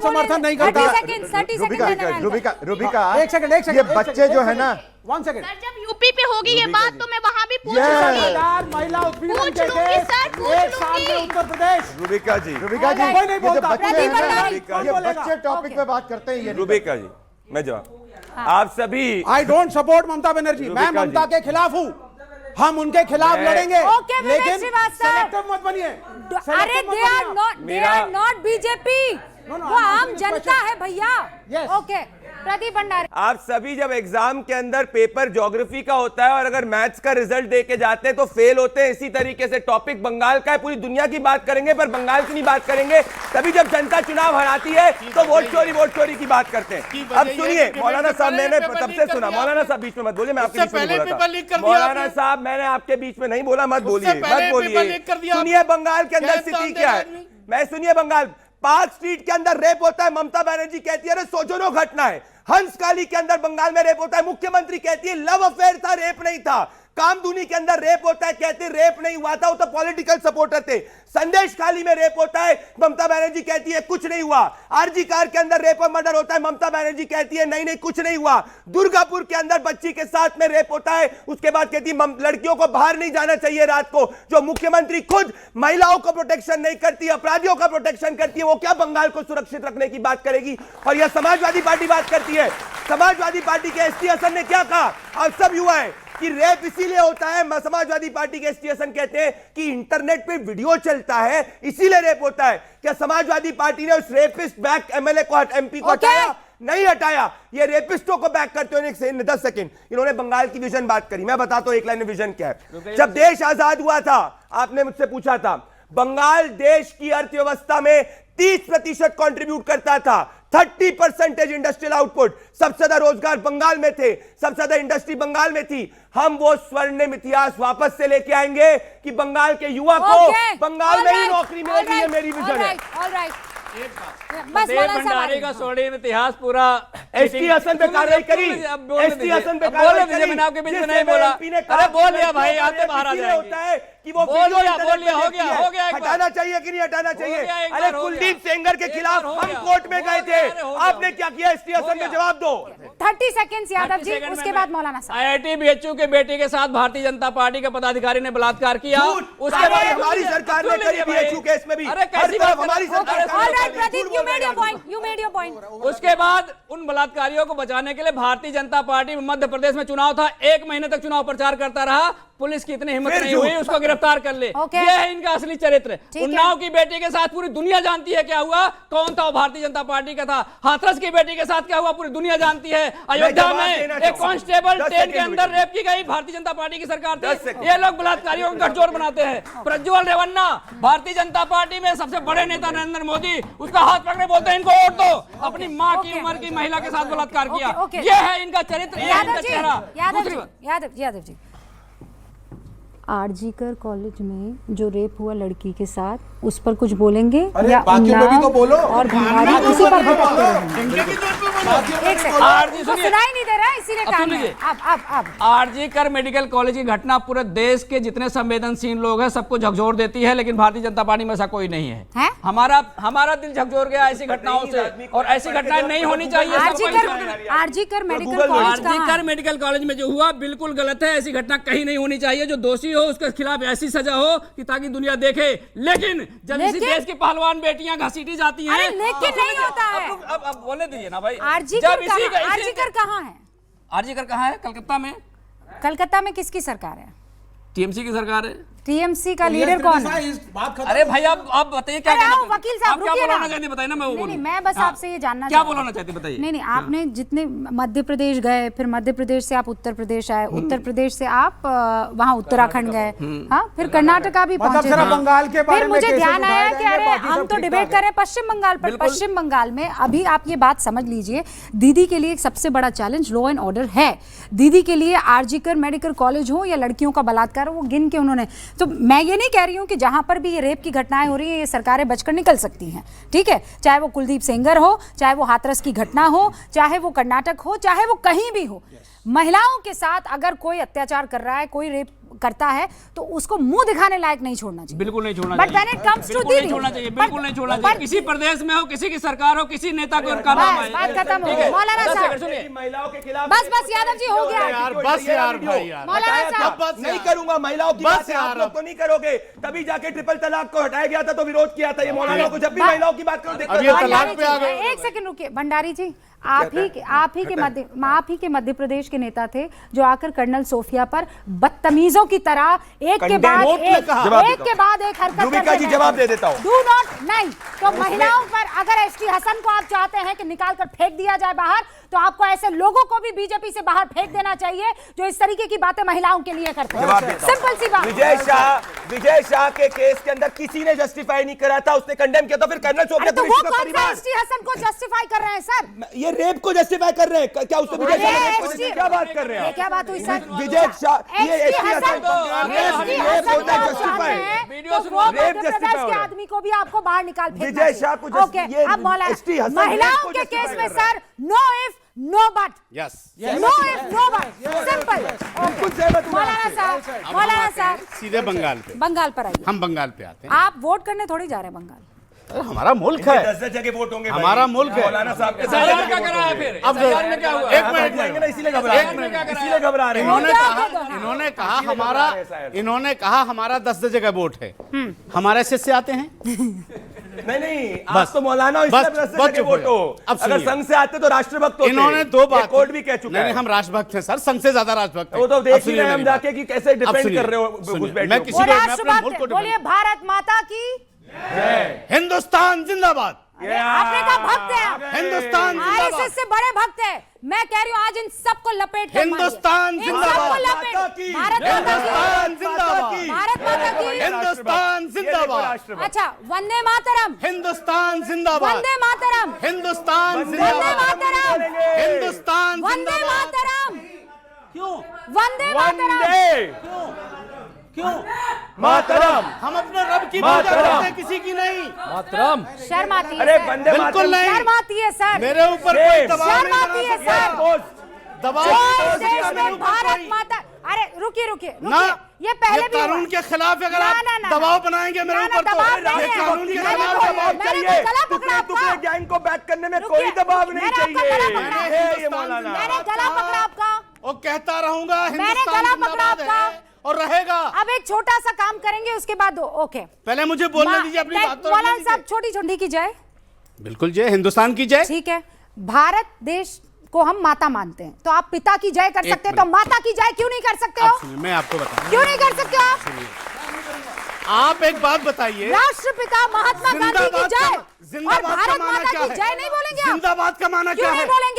समर्थन नहीं करता। रुबिका एक सेकंड ये बच्चे जो है ना, 1 सेकंड, सर जब यूपी पे होगी ये बात तो मैं वहाँ भी पूछ लूंगी। महिला उत्पीड़न पूछ के लूंगी केस सर, पूछ एक साल में लूंगी। उत्तर प्रदेश। रुबिका जी कोई नहीं बोलता। बच्चे हैं ना, कौन ये बोलेगा? बच्चे टॉपिक पे बात करते हैं। ये रुबिका जी, मैं जवाब आप सभी I don't support Mamata Banerjee. मैं रुबिका ममता जी। के खिलाफ हूँ, हम उनके खिलाफ लड़ेंगे, ओके, विवेक लेकिन श्रीवास्तव। सेलेक्टिव मत बनिए। अरे दे आर नॉट बीजेपी, वो आम जनता है भैया। Yes. ओके, प्रदीप भंडारी। आप सभी जब एग्जाम के अंदर पेपर ज्योग्राफी का होता है और अगर मैथ्स का रिजल्ट दे के जाते हैं तो फेल होते हैं। इसी तरीके से टॉपिक बंगाल का है, पूरी दुनिया की बात करेंगे पर बंगाल की नहीं बात करेंगे। तभी जब जनता चुनाव हराती है तो वोट चोरी की बात करते हैं। अब सुनिए मौलाना साहब, मैंने तब से सुना। मौलाना साहब बीच में मत बोलिए, मैं आपके बीच में बोला था। मौलाना साहब मैंने आपके बीच में नहीं बोला, मत बोलिए। सुनिए बंगाल के अंदर स्थिति क्या है, मैं सुनिए बंगाल पार्क स्ट्रीट के अंदर रेप होता है, ममता बनर्जी कहती है अरे सोजनो घटना है। हंसकाली के अंदर बंगाल में रेप होता है, मुख्यमंत्री कहती है लव अफेयर था, रेप नहीं था। कामधुनी के अंदर रेप होता है, कहते रेप नहीं हुआ था, वो तो पॉलिटिकल सपोर्टर थे। संदेश खाली में रेप होता है, ममता बनर्जी कहती है कुछ नहीं हुआ। आरजी कार के अंदर रेप और मर्डर होता है, ममता बनर्जी कहती है नहीं कुछ नहीं हुआ। दुर्गापुर के अंदर बच्ची के साथ में रेप होता है, उसके बाद कहती है लड़कियों को बाहर नहीं जाना चाहिए रात को। जो मुख्यमंत्री खुद महिलाओं को प्रोटेक्शन नहीं करती, अपराधियों का प्रोटेक्शन करती है, वो क्या बंगाल को सुरक्षित रखने की बात करेगी? और यह समाजवादी पार्टी बात करती है। समाजवादी पार्टी के एसटी हसन ने क्या कहा, अब सब युवा है कि रेप इसीलिए होता है। समाजवादी पार्टी के एसटी हसन कहते हैं कि इंटरनेट पे वीडियो चलता है इसीलिए रेप होता है। क्या समाजवादी पार्टी ने उस रेपिस्ट बैक एमएलए को, एमपी को हटाया? नहीं हटाया। ये रेपिस्टों को बैक करते हुए 10 सेकंड इन्होंने बंगाल की विजन बात करी। मैं बताता हूं एक लाइन में विजन क्या है। जब देश आजाद हुआ था, आपने मुझसे पूछा था, बंगाल देश की अर्थव्यवस्था में 30% कंट्रीब्यूट करता था। 30% इंडस्ट्रियल आउटपुट, सबसे ज्यादा रोजगार बंगाल में थे, सबसे ज्यादा इंडस्ट्री बंगाल में थी। हम वो स्वर्णिम इतिहास वापस से लेके आएंगे कि बंगाल के युवा को बंगाल में ही नौकरी मिलेगी। ये मेरी विजन है। भंडारी का स्वर्णिम इतिहास पूरा एसटी हसन पे कार्रवाई करी। एसटी हसन पे कार्रवाई करी। मैंने आपके बीच में नहीं बोला। अरे बोल दिया भाई, आते बाहर आ जाएंगे। होता है कि वो बोल दिया, हो गया। हटाना चाहिए कि नहीं हटाना चाहिए? अरे कुलदीप सेंगर के खिलाफ हम कोर्ट में गए थे, आपने क्या किया? एसटी हसन में जवाब दो। 30 सेकंड यादव जी, उसके बाद मौलाना साहब। IIT BHU के बेटे के साथ भारतीय जनता पार्टी के पदाधिकारी ने बलात्कार किया, उसके बाद हमारी सरकार ने करी BHU केस में भी। अरे कैसी बात, हमारी सरकार। उसके बाद उन बलात्कारियों को बचाने के लिए भारतीय जनता पार्टी मध्य प्रदेश में चुनाव था, 1 महीने तक चुनाव प्रचार करता रहा। पुलिस की इतनी हिम्मत नहीं हुई उसको गिरफ्तार कर ले। ये है इनका असली चरित्र। उन्नाव की बेटी के साथ पूरी दुनिया जानती है क्या हुआ, कौन था वो भारतीय जनता पार्टी का था। हाथरस की बेटी के साथ क्या हुआ पूरी दुनिया जानती है। अयोध्या में एक कांस्टेबल ट्रेन के अंदर रेप की गई, भारतीय जनता पार्टी की सरकार थी। ये लोग बलात्कारियों का गठजोड़ बनाते हैं। प्रज्वल रेवन्ना भारतीय जनता पार्टी में सबसे बड़े नेता नरेंद्र मोदी, उसका हाथ पकड़े बोलते हैं इनको वोट दो। अपनी माँ की उम्र की महिला के साथ बलात्कार किया। ये है इनका चरित्र, ये है इनका चेहरा। यादव जी, आरजीकर कॉलेज में जो रेप हुआ लड़की के साथ, उस पर कुछ बोलेंगे? अरे या बाकियों में भी तो बोलो। और भंडारी किसी पर भटकते आरजी सुनाई नहीं दे रहा है, इसीलिए काम है। अब आरजीकर मेडिकल कॉलेज की घटना पूरे देश के जितने संवेदनशील लोग हैं सबको झकझोर देती है, लेकिन भारतीय जनता पार्टी में ऐसा कोई नहीं है। हमारा दिल झकझोर गया ऐसी घटनाओं से, और ऐसी घटनाएं नहीं होनी चाहिए। आरजीकर मेडिकल कॉलेज में जो हुआ बिल्कुल गलत है। ऐसी घटना कहीं नहीं होनी चाहिए। जो दोषी हो उसके खिलाफ ऐसी सजा हो कि ताकि दुनिया देखे। लेकिन जब इसी देश की पहलवान बेटियां घसीटी जाती हैं, लेकिन नहीं होता है। अब बोलने दीजिए ना भाई। आरजीकर कहाँ है? आरजीकर कहाँ है? कलकत्ता में। कलकत्ता में किसकी सरकार है? टीएमसी की सरकार है। टीएमसी का लीडर कौन है? अरे भाई आप बताइए क्या वकील साहब क्या बोलना चाहते बताइए ना। मैं बस आपसे ये जानना क्या बोलना चाहते बताइए। नहीं, आपने जितने मध्य प्रदेश गए, फिर मध्य प्रदेश से आप उत्तर प्रदेश आए, उत्तर प्रदेश से आप वहाँ उत्तराखंड गए, हाँ, फिर कर्नाटका भी पहुंचे। बंगाल के बारे फिर में मुझे ध्यान आया कि अरे हम तो डिबेट कर रहे हैं पश्चिम बंगाल पर। पश्चिम बंगाल में अभी आप ये बात समझ लीजिए, दीदी के लिए एक सबसे बड़ा चैलेंज लॉ एंड ऑर्डर है। दीदी के लिए आरजीकर मेडिकल कॉलेज हो या लड़कियों का बलात्कार हो, वो गिन के उन्होंने, तो मैं ये नहीं कह रही हूं कि जहां पर भी ये रेप की घटनाएं हो रही हैं ये सरकारें बचकर निकल सकती हैं, ठीक है, चाहे वो कुलदीप सेंगर हो, चाहे वो हाथरस की घटना हो, चाहे वो कर्नाटक हो, चाहे वो कहीं भी हो। महिलाओं के साथ अगर कोई अत्याचार कर रहा है, कोई रेप करता है तो उसको मुंह दिखाने लायक नहीं छोड़ना चाहिए। बिल्कुल नहीं छोड़ना बट चाहिए। व्हेन इट कम्स टू बिल्कुल नहीं दीदी, छोड़ना चाहिए, बिल्कुल नहीं छोड़ना चाहिए। किसी प्रदेश में हो, किसी की सरकार हो, किसी नेता को उनका नाम आए। बात खत्म हो ठीक गई। है, मौलाना 10 साहब सेकंड सुनिए। महिलाओं के खिलाफ बस यादव जी हो गया। यार बस यार भाई यार मौलाना साहब नहीं करूंगा महिलाओं की बस बात आप यार लोग तो नहीं करोगे, तभी जाके ट्रिपल तलाक को हटाया गया था तो विरोध किया था। ये मौलाना को जब भी महिलाओं की बात करो अब ये दिक्कत तलाक भंडारी पे आ जी, गए। एक सेकंड रुकिए। भंडारी जी, आप ही के मध्य प्रदेश के नेता थे जो आकर कर्नल सोफिया पर बदतमीजों की तरह एक के बाद एक हरकत युविका करते जी हैं। जवाब दे देता हूं। डू नॉट नहीं तो महिलाओं पर अगर एसटी हसन को आप चाहते हैं कि निकाल कर फेंक दिया जाए बाहर, तो आपको ऐसे लोगों को भी बीजेपी से बाहर फेंक देना चाहिए जो इस तरीके की बातें महिलाओं के लिए करते हैं। सिंपल सी बात। विजय शाह के केस के अंदर किसी ने जस्टिफाई नहीं करा था, उसने कंडेम किया था। फिर कर्नल सोफिया तो वो कौन सा एसटी हसन को जस्टिफाई कर रहे हैं सर? ये रेप को जस्टिफाई कर रहे हैं क्या? उसने विजय शाह ने रेप को क्या बात कर रहे हैं? ये क्या बात हुई सर? विजय शाह ये एसटी हसन वीडियो तो वो रेप मध्य प्रदेश justify के हो रहा है। आदमी को भी आपको बाहर निकाल फेंकना विजय शाह को चाहिए। ओके, ये अब मौलाना एसटी हसन महिलाओं को के justify केस में कर रहा है। Sir no if no but, yes no if no but, simple. बिल्कुल सहमत हूं मैं मौलाना साहब सीधे बंगाल पे, बंगाल पर आइए। हम बंगाल पे आते हैं। आप वोट करने थोड़ी जा रहे हैं बंगाल। अरे हमारा मुल्क है, 10 जगह वोट होंगे। हमारा मुल्क है। मौलाना साहब के सरकार क्या करा है फिर? अब सरकार में क्या हुआ? एक मिनट जाएंगे ना, इसीलिए घबरा रहे हैं। इसीलिए घबरा रहे हैं। इन्होंने कहा हमारा 10 जगह वोट है। हमारे से आते हैं। नहीं आप बस, तो मौलाना बस, बस चुप हो वोट हो। अब अगर सुनिए। संघ से आते तो राष्ट्रभक्त होते। इन्होंने दो बात कोर्ट भी कह चुका नहीं, है। हम राष्ट्रभक्त हैं सर, संघ से ज्यादा राष्ट्रभक्त हैं। वो तो अब देख ही सुनिए रहे हैं हम मेरी बात। जाके कि कैसे अब डिफेंड सुनिए, कर रहे हो सुनिए, घुसपैठियों मैं को। किसी वो को- मैं अपने राष्ट्रभक्त मुल्क को है। बोलिए भारत माता की। हिंदुस्तान जिंदाबाद, आपने कहा भक्त है आप। हिंदुस्तान जिंदाबाद, आरएसएस से बड़े भक्त है। मैं कह रही हूँ आज इन सबको लपेट कर हिंदुस्तान मारिए। इन जिंदाबाद, सबको लपेट। भारत माता हिंदुस्तान की। जिंदाबाद, भारत माता की। हिंदुस्तान जिंदाबाद, अच्छा, वंदे मातरम। हिंदुस्तान जिंदाबाद, वंदे मातरम। हिंदुस्तान वंदे जिंदाबाद, मातरम। हिंदुस्तान वंदे जिंदाबाद। मातरम। क्यों वंदे मातरम। वंदे क्यों मातरम। हम अपने रब की पूजा मातरम। करते हैं, किसी की नहीं। शर्म आती है अरे सर। वंदे बिल्कुल मातरम। नहीं। शर्म आती है सर। मेरे ऊपर कोई दबाव शर्म नहीं आती है बना सर। सकता। दबाव जो इस नहीं देश बना में सकता। भारत माता। अरे रुकिए ना, ये पहले भी हुआ। कानून के खिलाफ अगर ना, आप ना, ना, दबाव ना। बनाएंगे मेरे ना, ना, ऊपर दबाव तो नहीं ये है। कानून के मैंने खिलाफ कोई- दबाव मैंने चाहिए। गला पकड़ा टुकड़े आपका। टुकड़े गैंग को बैक करने में रुकिए, कोई दबाव नहीं मैंने आपका गला पकड़ा। चाहिए। हे ये मौलाना। मैंने गला पकड़ा आपका। और कहता रहूंगा मैंने हिंदुस्तान गला पकड़ा जिंदाबाद आपका। है और रहेगा। अब एक छोटा सा काम करेंगे उसके बाद ओके। पहले मुझे बोलने दीजिए, अपनी बात तो मौलाना रखने साहब दीजिए। छोटी छोटी की जाए। बिल्कुल जय हिंदुस्तान की जय। ठीक है, भारत देश को हम माता मानते हैं, तो आप पिता की जय कर एक सकते हैं, तो मिनट। माता की जय क्यों नहीं कर सकते आप हो? सुनिए, मैं आपको बताऊं। क्यों नहीं कर सकते हो आप? आप एक बात बताइए, राष्ट्रपिता महात्मा गांधी की जिंदाबाद जय का- और जिंदाबाद का भारत माना माता क्या की है? जय नहीं बोलेंगे आप? जिंदाबाद का माना क्यों क्या नहीं है? बोलेंगे